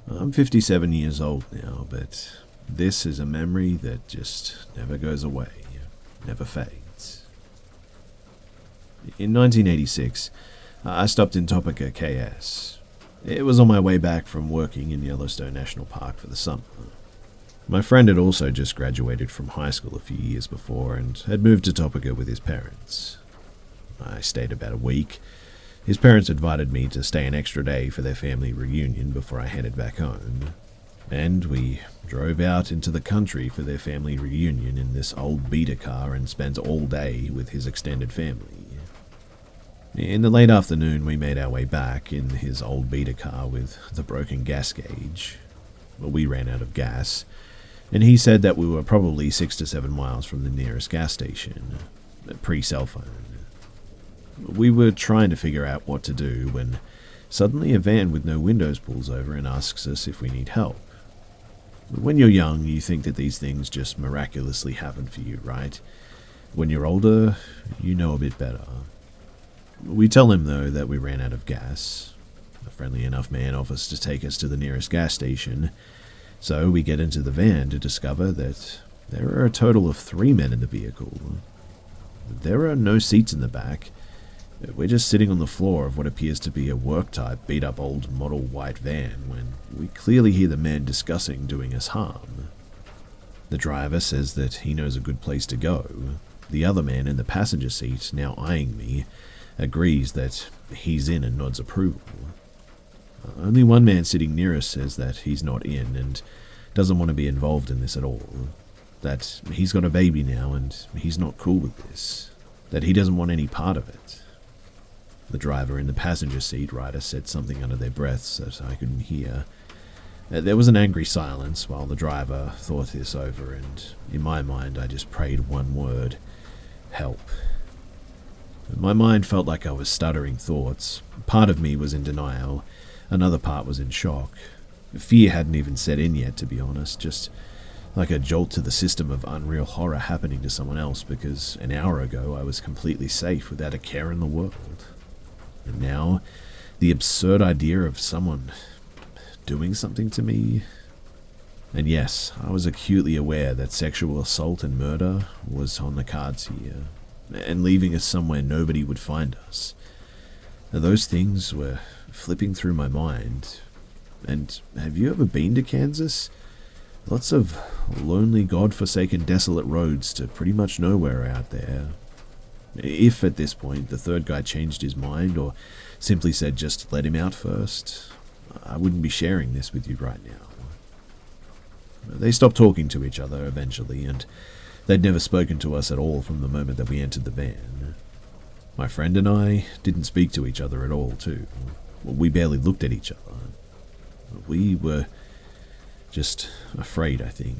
I'm 57 years old now, but this is a memory that just never goes away, never fades. In 1986, I stopped in Topeka, KS. It was on my way back from working in Yellowstone National Park for the summer. My friend had also just graduated from high school a few years before and had moved to Topeka with his parents. I stayed about a week. His parents invited me to stay an extra day for their family reunion before I headed back home. And we drove out into the country for their family reunion in this old beater car and spent all day with his extended family. In the late afternoon, we made our way back in his old beater car with the broken gas gauge. We ran out of gas, and he said that we were probably 6 to 7 miles from the nearest gas station, pre-cell phone. We were trying to figure out what to do when suddenly a van with no windows pulls over and asks us if we need help. When you're young, you think that these things just miraculously happen for you, right? When you're older, you know a bit better. We tell him, though, that we ran out of gas. A friendly enough man offers to take us to the nearest gas station, so we get into the van to discover that there are a total of 3 men in the vehicle. There are no seats in the back. We're just sitting on the floor of what appears to be a work-type, beat-up old model white van when we clearly hear the men discussing doing us harm. The driver says that he knows a good place to go. The other man in the passenger seat, now eyeing me, agrees that he's in and nods approval. Only one man sitting near us says that he's not in and doesn't want to be involved in this at all. That he's got a baby now and he's not cool with this. That he doesn't want any part of it. The driver in the passenger seat rider said something under their breaths that I couldn't hear. There was an angry silence while the driver thought this over, and in my mind I just prayed one word: help. My mind felt like I was stuttering thoughts. Part of me was in denial, another part was in shock. Fear hadn't even set in yet, to be honest, just like a jolt to the system of unreal horror happening to someone else, because an hour ago I was completely safe without a care in the world. And now, the absurd idea of someone doing something to me. And yes, I was acutely aware that sexual assault and murder was on the cards here, and leaving us somewhere nobody would find us. Those things were flipping through my mind. And have you ever been to Kansas? Lots of lonely, God-forsaken, desolate roads to pretty much nowhere out there. If, at this point, the third guy changed his mind or simply said just let him out first, I wouldn't be sharing this with you right now. They stopped talking to each other eventually, and they'd never spoken to us at all from the moment that we entered the van. My friend and I didn't speak to each other at all, too. We barely looked at each other. We were just afraid, I think.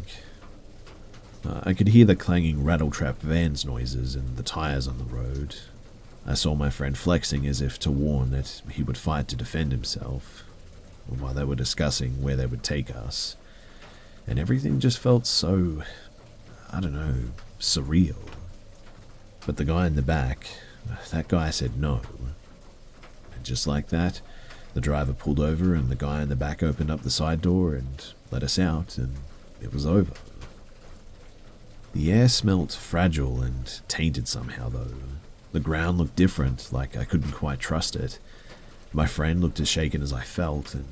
I could hear the clanging rattle-trap van's noises and the tires on the road. I saw my friend flexing as if to warn that he would fight to defend himself, while they were discussing where they would take us. And everything just felt so, I don't know, surreal. But the guy in the back, that guy said no. And just like that, the driver pulled over and the guy in the back opened up the side door and let us out, and it was over. The air smelt fragile and tainted somehow, though. The ground looked different, like I couldn't quite trust it. My friend looked as shaken as I felt, and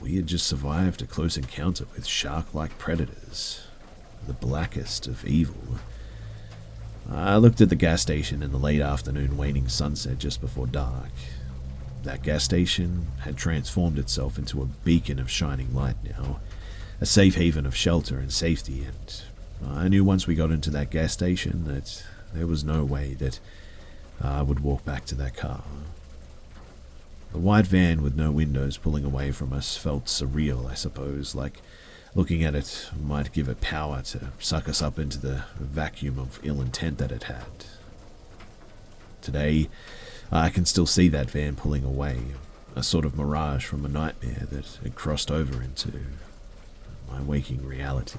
we had just survived a close encounter with shark-like predators, the blackest of evil. I looked at the gas station in the late afternoon waning sunset just before dark. That gas station had transformed itself into a beacon of shining light now, a safe haven of shelter and safety, and I knew once we got into that gas station that there was no way that I would walk back to that car. The white van with no windows pulling away from us felt surreal, I suppose, like looking at it might give it power to suck us up into the vacuum of ill intent that it had. Today, I can still see that van pulling away, a sort of mirage from a nightmare that it crossed over into my waking reality.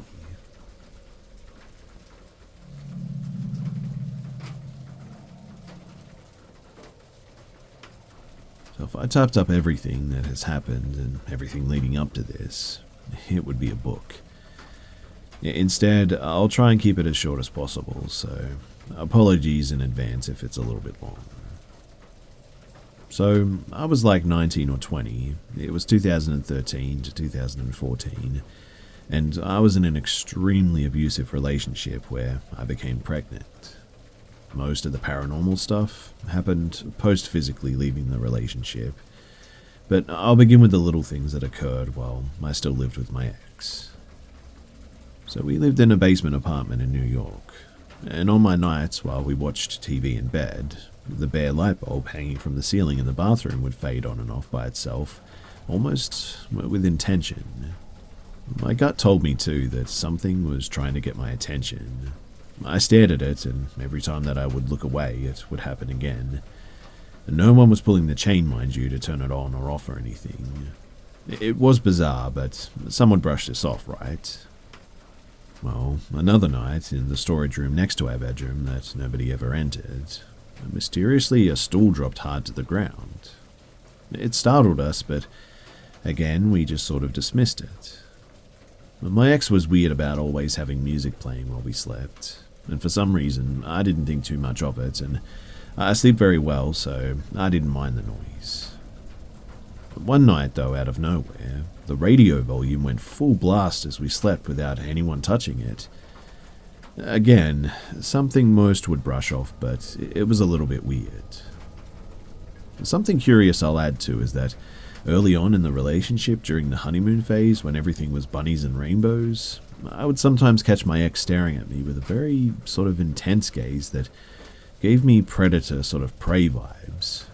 So if I typed up everything that has happened and everything leading up to this, it would be a book. Instead, I'll try and keep it as short as possible, so apologies in advance if it's a little bit long. So, I was like 19 or 20. It was 2013 to 2014, and I was in an extremely abusive relationship where I became pregnant. Most of the paranormal stuff happened post-physically leaving the relationship, but I'll begin with the little things that occurred while I still lived with my ex. So we lived in a basement apartment in New York, and on my nights while we watched TV in bed, the bare light bulb hanging from the ceiling in the bathroom would fade on and off by itself, almost with intention. My gut told me too that something was trying to get my attention. I stared at it, and every time that I would look away, it would happen again. No one was pulling the chain, mind you, to turn it on or off or anything. It was bizarre, but someone brushed this off, right? Well, another night, in the storage room next to our bedroom that nobody ever entered, mysteriously a stool dropped hard to the ground. It startled us, but again, we just sort of dismissed it. My ex was weird about always having music playing while we slept, and for some reason, I didn't think too much of it, and I sleep very well, so I didn't mind the noise. One night, though, out of nowhere, the radio volume went full blast as we slept without anyone touching it. Again, something most would brush off, but it was a little bit weird. Something curious I'll add to is that early on in the relationship, during the honeymoon phase, when everything was bunnies and rainbows, I would sometimes catch my ex staring at me with a very sort of intense gaze that gave me predator sort of prey vibes.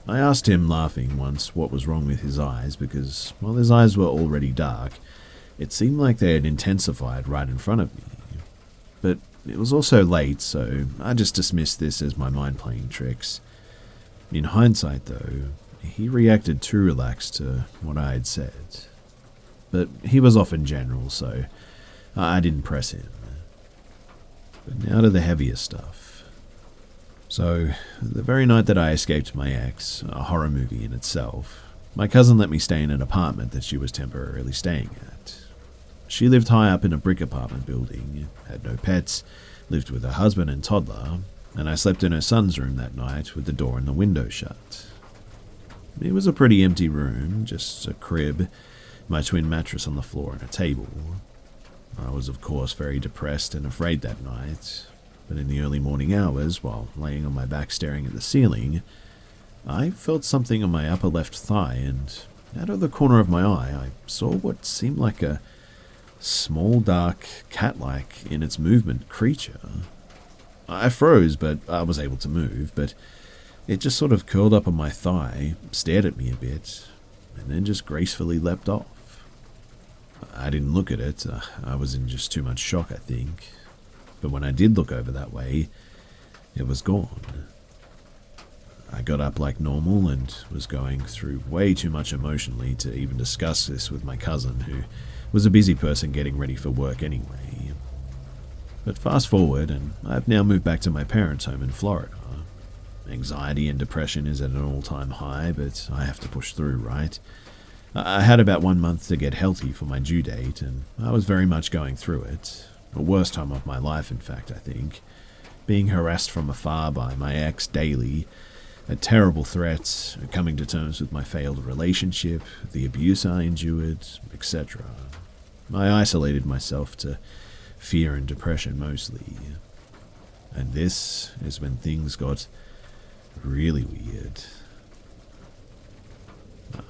I asked him, laughing once, what was wrong with his eyes, because while his eyes were already dark, it seemed like they had intensified right in front of me. But it was also late, so I just dismissed this as my mind playing tricks. In hindsight, though, he reacted too relaxed to what I had said. But he was off in general, so I didn't press him. But now to the heavier stuff. So, the very night that I escaped my ex, a horror movie in itself, my cousin let me stay in an apartment that she was temporarily staying at. She lived high up in a brick apartment building, had no pets, lived with her husband and toddler, and I slept in her son's room that night with the door and the window shut. It was a pretty empty room, just a crib, my twin mattress on the floor and a table. I was of course very depressed and afraid that night, but in the early morning hours, while laying on my back staring at the ceiling, I felt something on my upper left thigh, and out of the corner of my eye I saw what seemed like a small, dark, cat-like in its movement creature. I froze, but I was able to move, but it just sort of curled up on my thigh, stared at me a bit, and then just gracefully leapt off. I didn't look at it. I was in just too much shock, I think. But when I did look over that way, it was gone. I got up like normal and was going through way too much emotionally to even discuss this with my cousin, who was a busy person getting ready for work anyway. But fast forward, and I've now moved back to my parents' home in Florida. Anxiety and depression is at an all-time high, but I have to push through, right? I had about 1 month to get healthy for my due date, and I was very much going through it. The worst time of my life, in fact, I think. Being harassed from afar by my ex daily, terrible threats, coming to terms with my failed relationship, the abuse I endured, etc. I isolated myself to fear and depression mostly. And this is when things got really weird.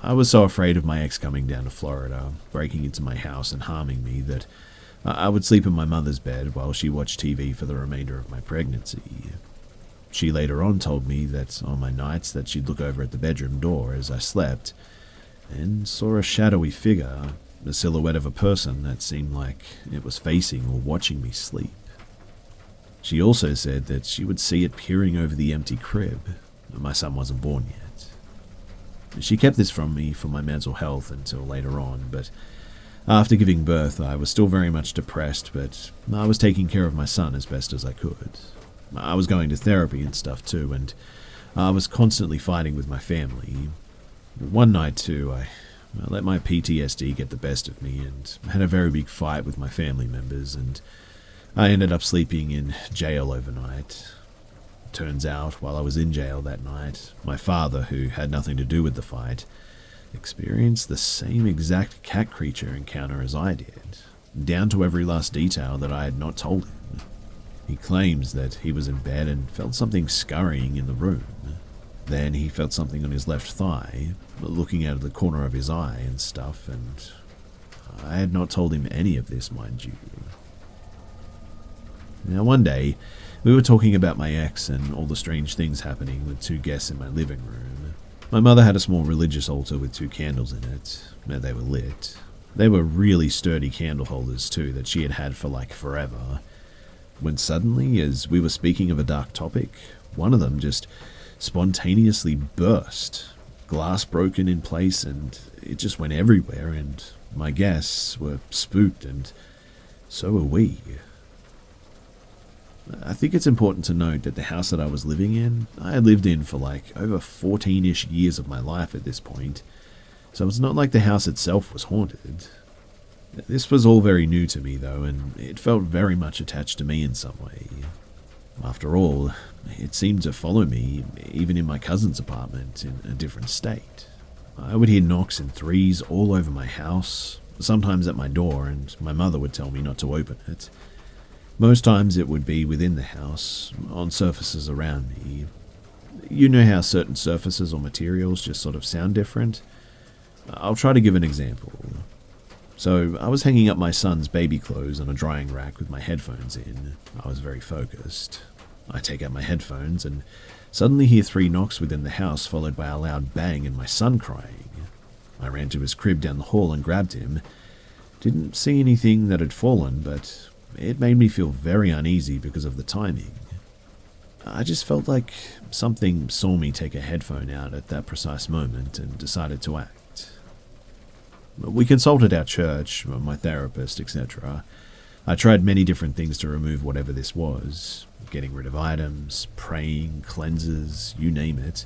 I was so afraid of my ex coming down to Florida, breaking into my house and harming me, that I would sleep in my mother's bed while she watched TV for the remainder of my pregnancy. She later on told me that on my nights that she'd look over at the bedroom door as I slept and saw a shadowy figure, the silhouette of a person that seemed like it was facing or watching me sleep. She also said that she would see it peering over the empty crib. My son wasn't born yet. She kept this from me for my mental health until later on, but after giving birth I was still very much depressed, but I was taking care of my son as best as I could. I was going to therapy and stuff too, and I was constantly fighting with my family. One night, too, I let my PTSD get the best of me and had a very big fight with my family members, and I ended up sleeping in jail overnight. Turns out, while I was in jail that night, my father, who had nothing to do with the fight, experienced the same exact cat creature encounter as I did, down to every last detail that I had not told him. He claims that he was in bed and felt something scurrying in the room. Then he felt something on his left thigh, looking out of the corner of his eye and stuff, and I had not told him any of this, mind you. Now, one day, we were talking about my ex and all the strange things happening with two guests in my living room. My mother had a small religious altar with 2 candles in it. They were lit. They were really sturdy candle holders too that she had had for like forever. When suddenly, as we were speaking of a dark topic, one of them just spontaneously burst. Glass broken in place and it just went everywhere, and my guests were spooked and so were we. I think it's important to note that the house that I was living in, I had lived in for like over 14-ish years of my life at this point, so it's not like the house itself was haunted. This was all very new to me though, and it felt very much attached to me in some way. After all, it seemed to follow me, even in my cousin's apartment in a different state. I would hear knocks in threes all over my house, sometimes at my door, and my mother would tell me not to open it. Most times it would be within the house, on surfaces around me. You know how certain surfaces or materials just sort of sound different? I'll try to give an example. So, I was hanging up my son's baby clothes on a drying rack with my headphones in. I was very focused. I take out my headphones and suddenly hear 3 knocks within the house, followed by a loud bang and my son crying. I ran to his crib down the hall and grabbed him. Didn't see anything that had fallen, but it made me feel very uneasy because of the timing. I just felt like something saw me take a headphone out at that precise moment and decided to act. We consulted our church, my therapist, etc. I tried many different things to remove whatever this was. Getting rid of items, praying, cleanses, you name it.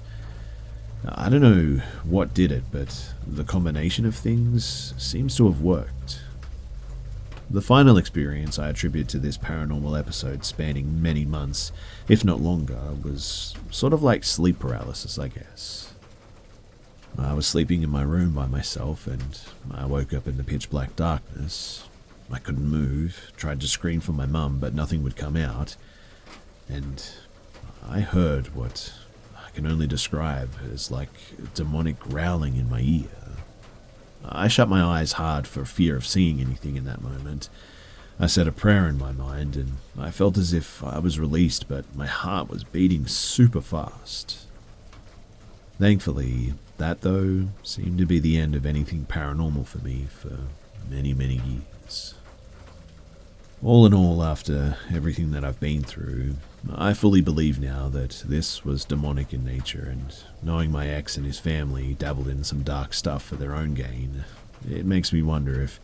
I don't know what did it, but the combination of things seems to have worked. The final experience I attribute to this paranormal episode, spanning many months, if not longer, was sort of like sleep paralysis, I guess. I was sleeping in my room by myself, and I woke up in the pitch black darkness. I couldn't move, tried to scream for my mum, but nothing would come out, and I heard what I can only describe as like demonic growling in my ear. I shut my eyes hard for fear of seeing anything in that moment. I said a prayer in my mind, and I felt as if I was released, but my heart was beating super fast. Thankfully, that, though, seemed to be the end of anything paranormal for me for many, many years. All in all, after everything that I've been through, I fully believe now that this was demonic in nature, and knowing my ex and his family dabbled in some dark stuff for their own gain, it makes me wonder if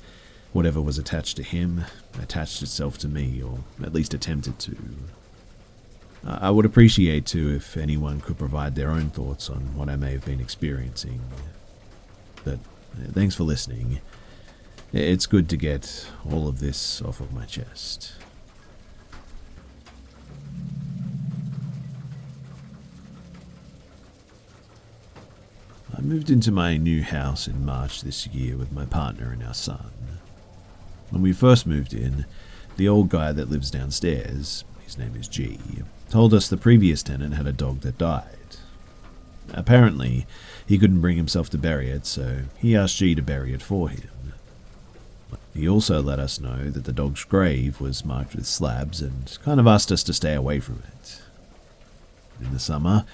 whatever was attached to him attached itself to me, or at least attempted to. I would appreciate too if anyone could provide their own thoughts on what I may have been experiencing. But thanks for listening. It's good to get all of this off of my chest. I moved into my new house in March this year with my partner and our son. When we first moved in, the old guy that lives downstairs, his name is G, told us the previous tenant had a dog that died. Apparently, he couldn't bring himself to bury it, so he asked G to bury it for him. He also let us know that the dog's grave was marked with slabs and kind of asked us to stay away from it. In the summer,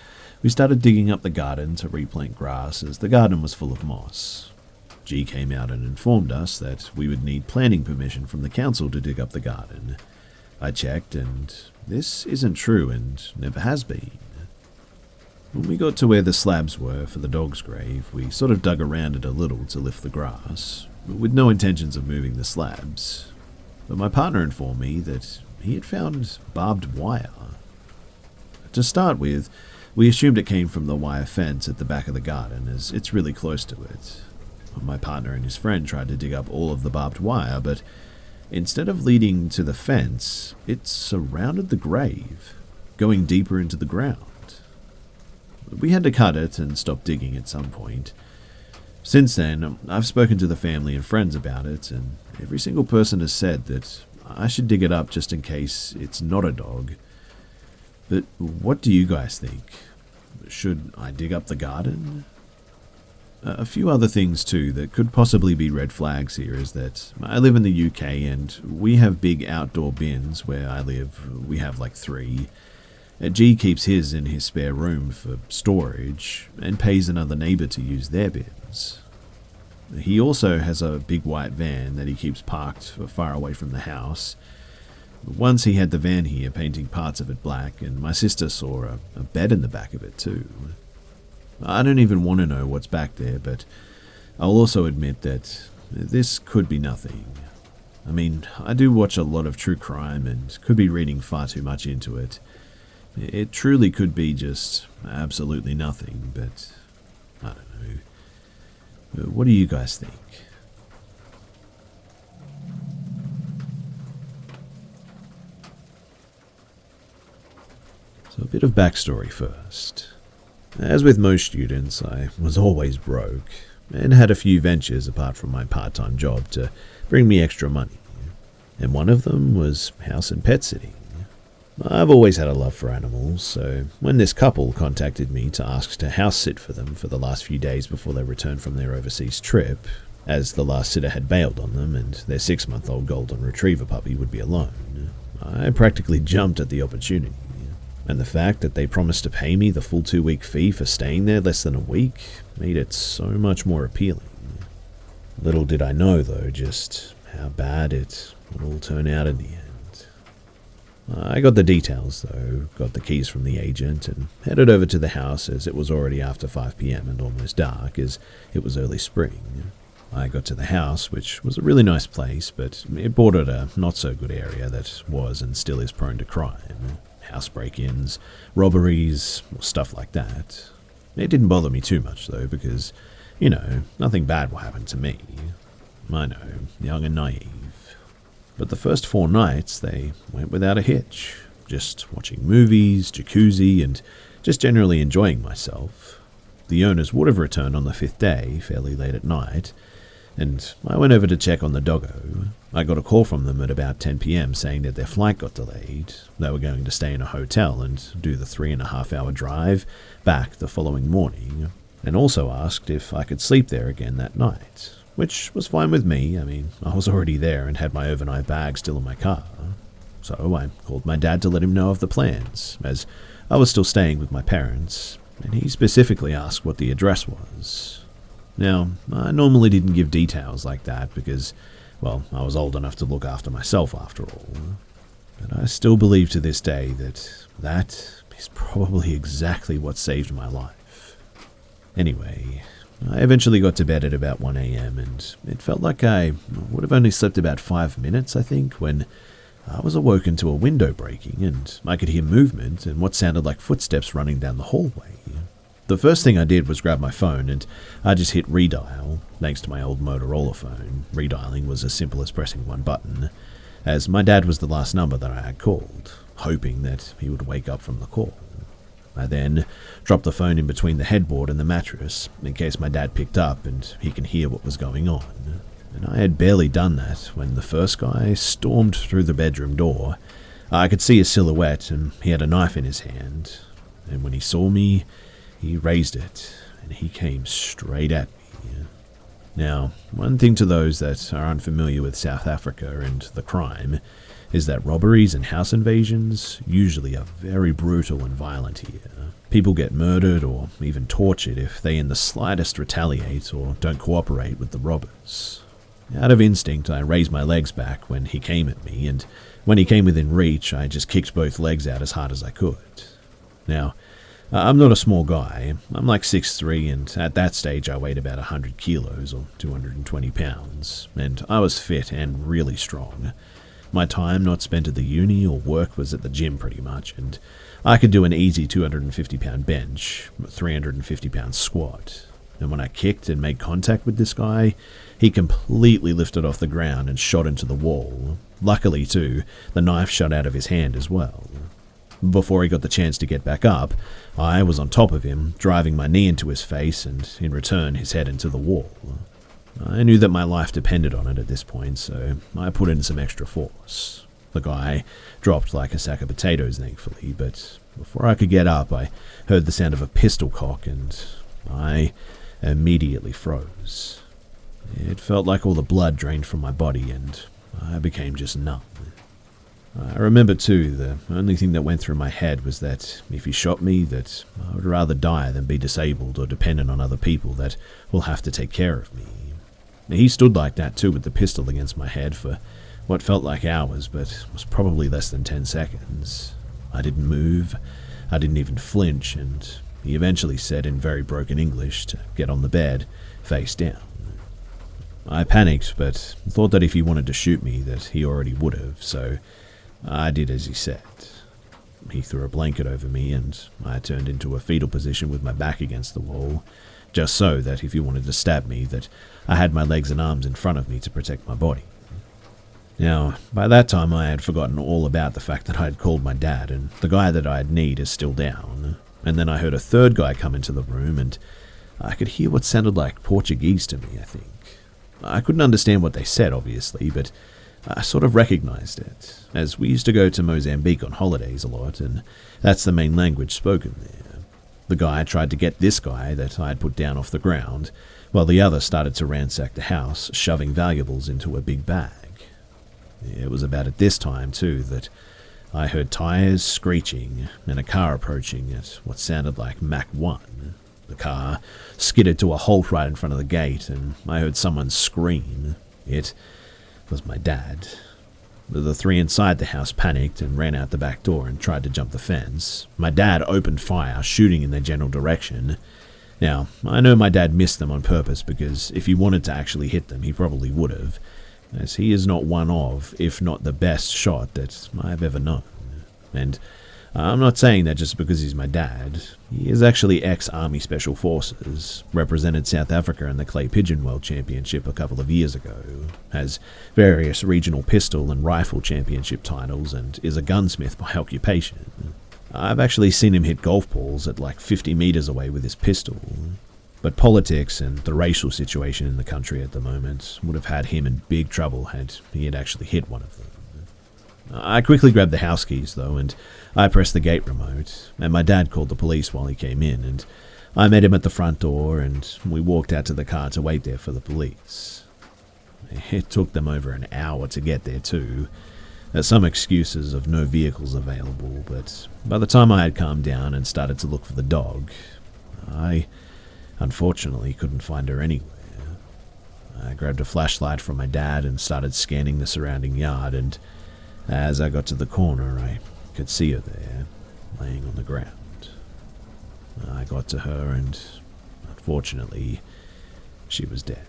we started digging up the garden to replant grass as the garden was full of moss. G came out and informed us that we would need planning permission from the council to dig up the garden. I checked, and this isn't true and never has been. When we got to where the slabs were for the dog's grave, we sort of dug around it a little to lift the grass, but with no intentions of moving the slabs. But my partner informed me that he had found barbed wire. To start with, We assumed it came from the wire fence at the back of the garden, as it's really close to it. My partner and his friend tried to dig up all of the barbed wire, but instead of leading to the fence, it surrounded the grave, going deeper into the ground. We had to cut it and stop digging at some point. Since then, I've spoken to the family and friends about it, and every single person has said that I should dig it up just in case it's not a dog. But what do you guys think? Should I dig up the garden? A few other things too that could possibly be red flags here is that I live in the UK and we have big outdoor bins where I live. We have like 3. G keeps his in his spare room for storage and pays another neighbour to use their bins. He also has a big white van that he keeps parked far away from the house. Once he had the van here painting parts of it black, and my sister saw a bed in the back of it too. I don't even want to know what's back there, but I'll also admit that this could be nothing. I mean, I do watch a lot of true crime and could be reading far too much into it. It truly could be just absolutely nothing, but I don't know. What do you guys think? So a bit of backstory first. As with most students, I was always broke and had a few ventures apart from my part-time job to bring me extra money. And one of them was house and pet sitting. I've always had a love for animals, so when this couple contacted me to ask to house sit for them for the last few days before they returned from their overseas trip, as the last sitter had bailed on them and their 6-month-old golden retriever puppy would be alone, I practically jumped at the opportunity. And the fact that they promised to pay me the full 2-week fee for staying there less than a week made it so much more appealing. Little did I know, though, just how bad it would all turn out in the end. I got the details, though, got the keys from the agent, and headed over to the house as it was already after 5 p.m. and almost dark, as it was early spring. I got to the house, which was a really nice place, but it bordered a not-so-good area that was and still is prone to crime. House break-ins, robberies, stuff like that. It didn't bother me too much, though, because, nothing bad will happen to me. I know, young and naive. But the first 4 nights, they went without a hitch. Just watching movies, jacuzzi, and just generally enjoying myself. The owners would have returned on the 5th day, fairly late at night, and I went over to check on the doggo. I got a call from them at about 10 p.m. saying that their flight got delayed. They were going to stay in a hotel and do the 3.5-hour drive back the following morning, and also asked if I could sleep there again that night, which was fine with me. I mean, I was already there and had my overnight bag still in my car. So I called my dad to let him know of the plans, as I was still staying with my parents, and he specifically asked what the address was. Now, I normally didn't give details like that because, well, I was old enough to look after myself after all. But I still believe to this day that that is probably exactly what saved my life. Anyway, I eventually got to bed at about 1 a.m. and it felt like I would have only slept about 5 minutes, I think, when I was awoken to a window breaking and I could hear movement and what sounded like footsteps running down the hallway. The first thing I did was grab my phone and I just hit redial. Thanks to my old Motorola phone, redialing was as simple as pressing one button, as my dad was the last number that I had called, hoping that he would wake up from the call. I then dropped the phone in between the headboard and the mattress in case my dad picked up and he can hear what was going on. And I had barely done that when the first guy stormed through the bedroom door. I could see his silhouette and he had a knife in his hand, and when he saw me, he raised it, and he came straight at me. Now, one thing to those that are unfamiliar with South Africa and the crime is that robberies and house invasions usually are very brutal and violent here. People get murdered or even tortured if they in the slightest retaliate or don't cooperate with the robbers. Out of instinct, I raised my legs back when he came at me, and when he came within reach, I just kicked both legs out as hard as I could. Now, I'm not a small guy. I'm like 6'3", and at that stage I weighed about 100 kilos or 220 pounds, and I was fit and really strong. My time not spent at the uni or work was at the gym pretty much, and I could do an easy 250-pound bench, 350-pound squat. And when I kicked and made contact with this guy, he completely lifted off the ground and shot into the wall. Luckily, too, the knife shot out of his hand as well. Before he got the chance to get back up, I was on top of him, driving my knee into his face and, in return, his head into the wall. I knew that my life depended on it at this point, so I put in some extra force. The guy dropped like a sack of potatoes, thankfully, but before I could get up, I heard the sound of a pistol cock, and I immediately froze. It felt like all the blood drained from my body, and I became just numb. I remember, too, the only thing that went through my head was that if he shot me, that I would rather die than be disabled or dependent on other people that will have to take care of me. He stood like that, too, with the pistol against my head for what felt like hours, but was probably less than 10 seconds. I didn't move, I didn't even flinch, and he eventually said in very broken English to get on the bed, face down. I panicked, but thought that if he wanted to shoot me, that he already would have, so I did as he said. He threw a blanket over me, and I turned into a fetal position with my back against the wall, just so that if he wanted to stab me, that I had my legs and arms in front of me to protect my body. Now, by that time I had forgotten all about the fact that I had called my dad, and the guy that I had kneed is still down. And then I heard a third guy come into the room, and I could hear what sounded like Portuguese to me, I think. I couldn't understand what they said, obviously, but I sort of recognized it, as we used to go to Mozambique on holidays a lot, and that's the main language spoken there. The guy tried to get this guy that I had put down off the ground, while the other started to ransack the house, shoving valuables into a big bag. It was about at this time, too, that I heard tires screeching and a car approaching at what sounded like Mach 1. The car skidded to a halt right in front of the gate, and I heard someone scream. It was my dad. The three inside the house panicked and ran out the back door and tried to jump the fence. My dad opened fire, shooting in their general direction. Now, I know my dad missed them on purpose because if he wanted to actually hit them, he probably would have, as he is not one of, if not the best shot that I've ever known. And I'm not saying that just because he's my dad. He is actually ex-Army Special Forces, represented South Africa in the Clay Pigeon World Championship a couple of years ago, has various regional pistol and rifle championship titles, and is a gunsmith by occupation. I've actually seen him hit golf balls at like 50 meters away with his pistol. But politics and the racial situation in the country at the moment would have had him in big trouble had he had actually hit one of them. I quickly grabbed the house keys, though, and I pressed the gate remote, and my dad called the police while he came in, and I met him at the front door, and we walked out to the car to wait there for the police. It took them over an hour to get there, too. There's some excuses of no vehicles available, but by the time I had calmed down and started to look for the dog, I unfortunately couldn't find her anywhere. I grabbed a flashlight from my dad and started scanning the surrounding yard, and as I got to the corner, I could see her there, laying on the ground. I got to her, and unfortunately, she was dead.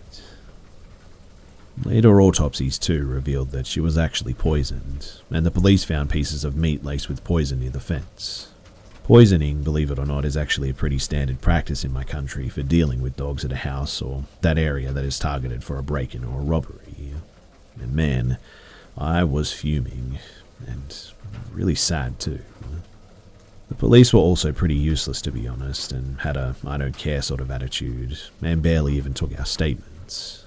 Later autopsies, too, revealed that she was actually poisoned, and the police found pieces of meat laced with poison near the fence. Poisoning, believe it or not, is actually a pretty standard practice in my country for dealing with dogs at a house or that area that is targeted for a break-in or a robbery. And man, I was fuming, and really sad too. The police were also pretty useless, to be honest, and had a I don't care sort of attitude, and barely even took our statements.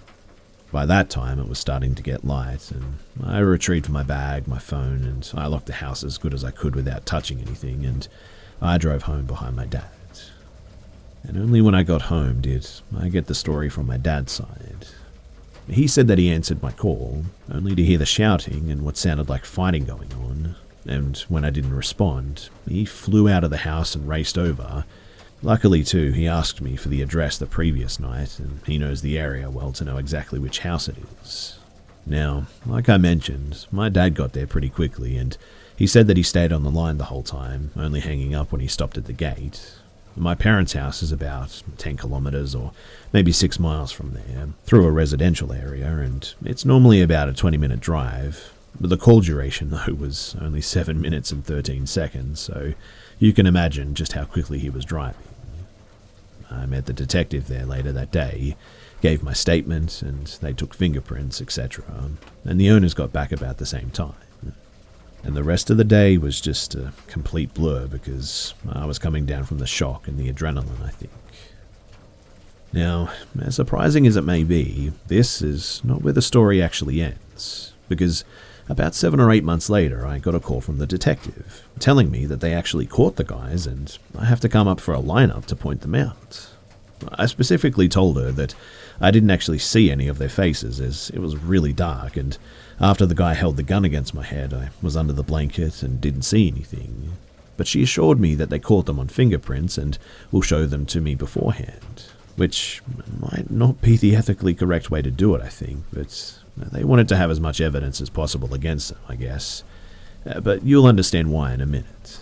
By that time, it was starting to get light, and I retrieved my bag, my phone, and I locked the house as good as I could without touching anything, and I drove home behind my dad. And only when I got home did I get the story from my dad's side. He said that he answered my call, only to hear the shouting and what sounded like fighting going on, and when I didn't respond, he flew out of the house and raced over. Luckily, too, he asked me for the address the previous night, and he knows the area well to know exactly which house it is. Now, like I mentioned, my dad got there pretty quickly, and he said that he stayed on the line the whole time, only hanging up when he stopped at the gate. My parents' house is about 10 kilometers or maybe 6 miles from there, through a residential area, and it's normally about a 20-minute drive. The call duration, though, was only 7 minutes and 13 seconds, so You can imagine just how quickly he was driving. I met the detective there later that day, gave my statement, and they took fingerprints, etc. And the owners got back about the same time. And the rest of the day was just a complete blur because I was coming down from the shock and the adrenaline, I think. Now, as surprising as it may be, this is not where the story actually ends, because about 7 or 8 months later, I got a call from the detective, telling me that they actually caught the guys and I have to come up for a lineup to point them out. I specifically told her that I didn't actually see any of their faces as it was really dark, and after the guy held the gun against my head, I was under the blanket and didn't see anything. But she assured me that they caught them on fingerprints and will show them to me beforehand, which might not be the ethically correct way to do it, I think, but they wanted to have as much evidence as possible against them, I guess. But you'll understand why in a minute.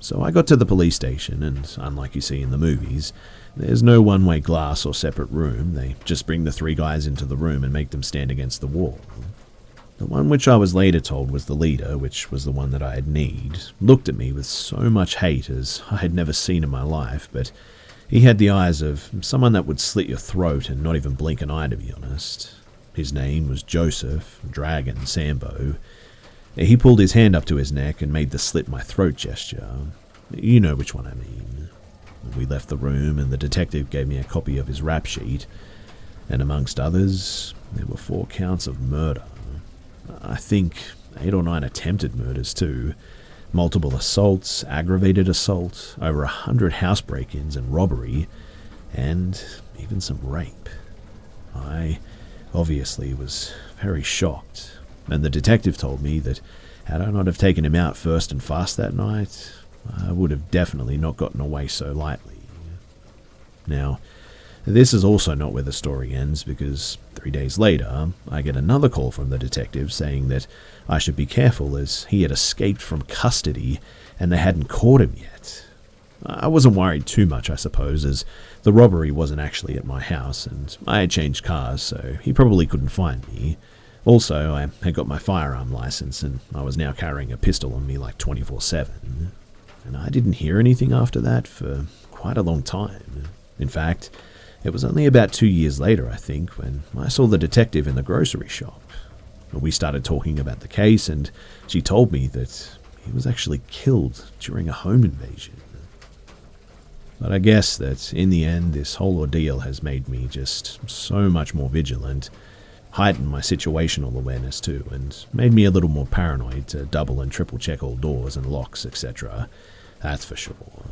So I got to the police station, and unlike you see in the movies, there's no one-way glass or separate room. They just bring the 3 guys into the room and make them stand against the wall. The one which I was later told was the leader, which was the one that I had kneed, looked at me with so much hate as I had never seen in my life, but he had the eyes of someone that would slit your throat and not even blink an eye, to be honest. His name was Joseph, Dragon Sambo. He pulled his hand up to his neck and made the slit my throat gesture. You know which one I mean. We left the room and the detective gave me a copy of his rap sheet, and amongst others, there were 4 counts of murder. I think 8 or 9 attempted murders too. Multiple assaults, aggravated assault, over 100 house break-ins and robbery, and even some rape. I obviously was very shocked, and the detective told me that had I not have taken him out first and fast that night, I would have definitely not gotten away so lightly. Now, this is also not where the story ends, because 3 days later, I get another call from the detective saying that I should be careful as he had escaped from custody and they hadn't caught him yet. I wasn't worried too much, I suppose, as the robbery wasn't actually at my house and I had changed cars, so he probably couldn't find me. Also, I had got my firearm license and I was now carrying a pistol on me like 24/7. And I didn't hear anything after that for quite a long time. In fact, it was only about 2 years later, I think, when I saw the detective in the grocery shop. We started talking about the case, and she told me that he was actually killed during a home invasion. But I guess that in the end, this whole ordeal has made me just so much more vigilant, heightened my situational awareness too, and made me a little more paranoid to double and triple check all doors and locks, etc. That's for sure.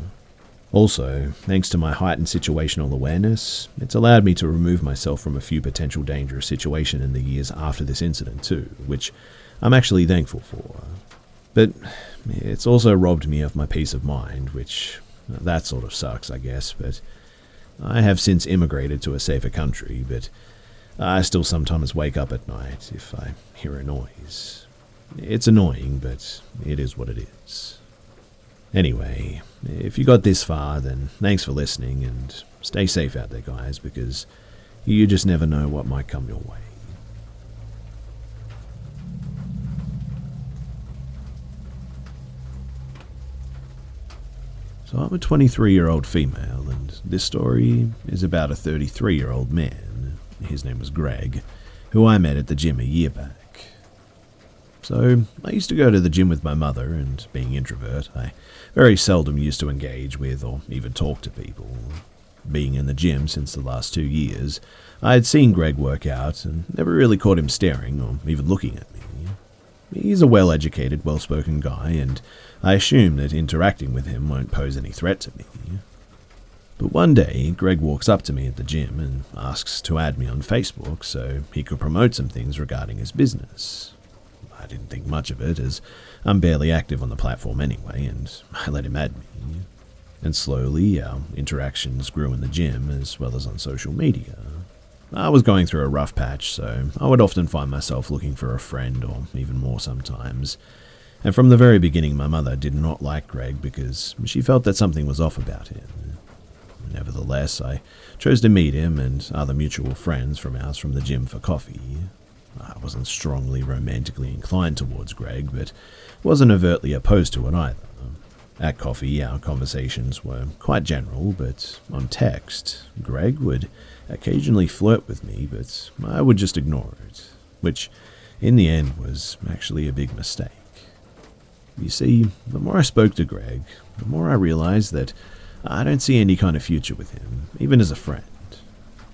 Also, thanks to my heightened situational awareness, it's allowed me to remove myself from a few potential dangerous situations in the years after this incident too, which I'm actually thankful for. But it's also robbed me of my peace of mind, which that sort of sucks, I guess, but I have since immigrated to a safer country, but I still sometimes wake up at night if I hear a noise. It's annoying, but it is what it is. Anyway, if you got this far, then thanks for listening, and stay safe out there, guys, because you just never know what might come your way. So I'm a 23-year-old female, and this story is about a 33-year-old man. His name was Greg, who I met at the gym a year back. So I used to go to the gym with my mother, and being introvert, I very seldom used to engage with or even talk to people. Being in the gym since the last 2 years, I had seen Greg work out and never really caught him staring or even looking at me. He's a well-educated, well-spoken guy, and I assume that interacting with him won't pose any threat to me. But one day, Greg walks up to me at the gym and asks to add me on Facebook so he could promote some things regarding his business. I didn't think much of it, as I'm barely active on the platform anyway, and I let him add me. And slowly, our interactions grew in the gym as well as on social media. I was going through a rough patch, so I would often find myself looking for a friend, or even more sometimes. And from the very beginning, my mother did not like Greg because she felt that something was off about him. Nevertheless, I chose to meet him and other mutual friends from ours from the gym for coffee. I wasn't strongly romantically inclined towards Greg, but wasn't overtly opposed to it either. At coffee, our conversations were quite general, but on text, Greg would occasionally flirt with me, but I would just ignore it, which in the end was actually a big mistake. You see, the more I spoke to Greg, the more I realized that I don't see any kind of future with him, even as a friend.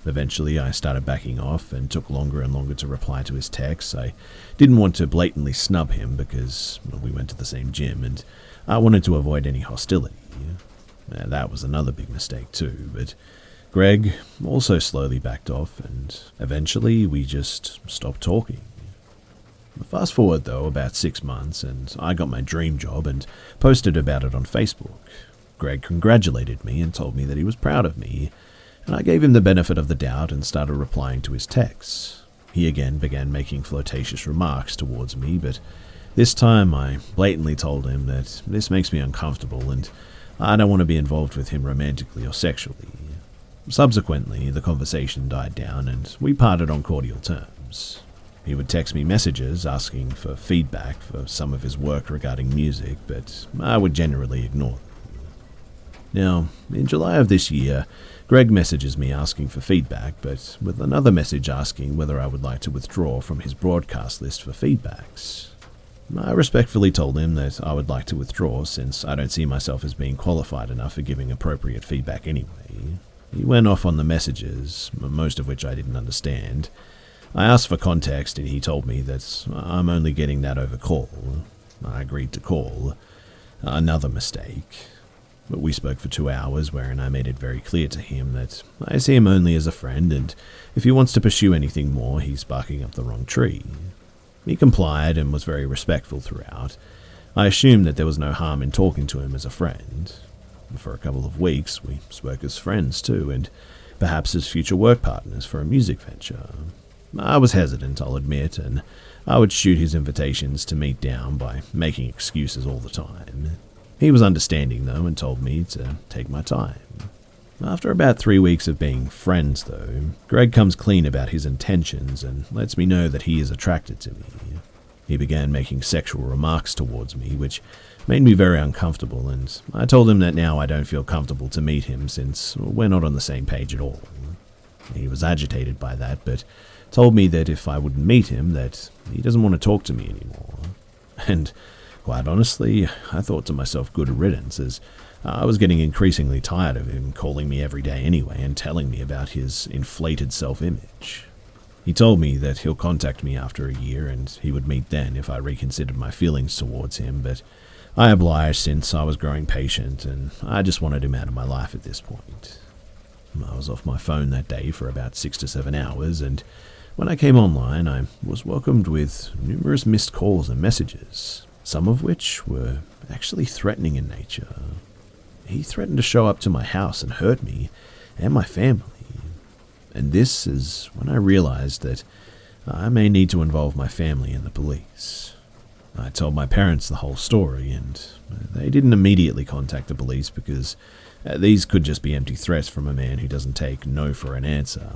Eventually, I started backing off and took longer and longer to reply to his texts. I didn't want to blatantly snub him because we went to the same gym, and I wanted to avoid any hostility. That was another big mistake too, but Greg also slowly backed off, and eventually we just stopped talking. Fast forward, though, about 6 months, and I got my dream job and posted about it on Facebook. Greg congratulated me and told me that he was proud of me, and I gave him the benefit of the doubt and started replying to his texts. He again began making flirtatious remarks towards me, but this time I blatantly told him that this makes me uncomfortable and I don't want to be involved with him romantically or sexually. Subsequently, the conversation died down and we parted on cordial terms. He would text me messages asking for feedback for some of his work regarding music, but I would generally ignore them. Now, in July of this year, Greg messages me asking for feedback, but with another message asking whether I would like to withdraw from his broadcast list for feedbacks. I respectfully told him that I would like to withdraw since I don't see myself as being qualified enough for giving appropriate feedback anyway. He went off on the messages, most of which I didn't understand. I asked for context and he told me that I'm only getting that over call. I agreed to call. Another mistake. But we spoke for 2 hours wherein I made it very clear to him that I see him only as a friend and if he wants to pursue anything more, he's barking up the wrong tree. He complied and was very respectful throughout. I assumed that there was no harm in talking to him as a friend. For a couple of weeks, we spoke as friends too, and perhaps as future work partners for a music venture. I was hesitant, I'll admit, and I would shoot his invitations to meet down by making excuses all the time. He was understanding, though, and told me to take my time. After about 3 weeks of being friends, though, Greg comes clean about his intentions and lets me know that he is attracted to me. He began making sexual remarks towards me, which made me very uncomfortable, and I told him that now I don't feel comfortable to meet him since we're not on the same page at all. He was agitated by that, but told me that if I wouldn't meet him, that he doesn't want to talk to me anymore. And quite honestly, I thought to myself good riddance, as I was getting increasingly tired of him calling me every day anyway and telling me about his inflated self-image. He told me that he'll contact me after a year and he would meet then if I reconsidered my feelings towards him, but I obliged since I was growing patient and I just wanted him out of my life at this point. I was off my phone that day for about 6 to 7 hours, and when I came online, I was welcomed with numerous missed calls and messages, some of which were actually threatening in nature. He threatened to show up to my house and hurt me and my family. And this is when I realized that I may need to involve my family in the police. I told my parents the whole story, and they didn't immediately contact the police because these could just be empty threats from a man who doesn't take no for an answer.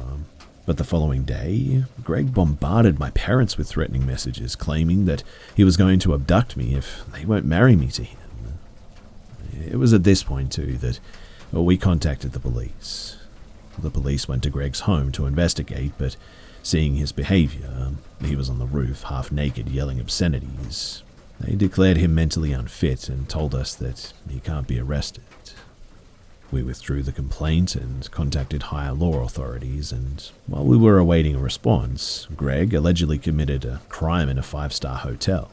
But the following day, Greg bombarded my parents with threatening messages, claiming that he was going to abduct me if they won't marry me to him. It was at this point, too, that we contacted the police. The police went to Greg's home to investigate, but seeing his behavior, he was on the roof, half naked, yelling obscenities. They declared him mentally unfit and told us that he can't be arrested. We withdrew the complaint and contacted higher law authorities, and while we were awaiting a response, Greg allegedly committed a crime in a 5-star hotel.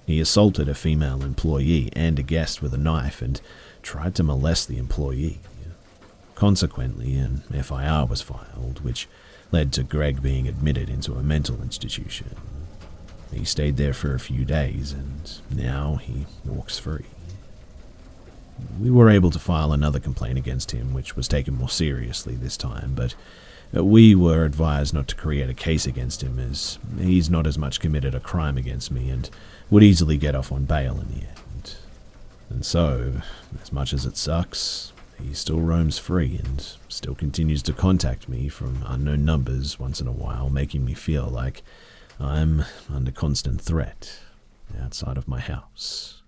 He assaulted a female employee and a guest with a knife and tried to molest the employee. Consequently, an FIR was filed, which led to Greg being admitted into a mental institution. He stayed there for a few days, and now he walks free. We were able to file another complaint against him, which was taken more seriously this time, but we were advised not to create a case against him as he's not as much committed a crime against me and would easily get off on bail in the end. And so, as much as it sucks, he still roams free and still continues to contact me from unknown numbers once in a while, making me feel like I'm under constant threat outside of my house.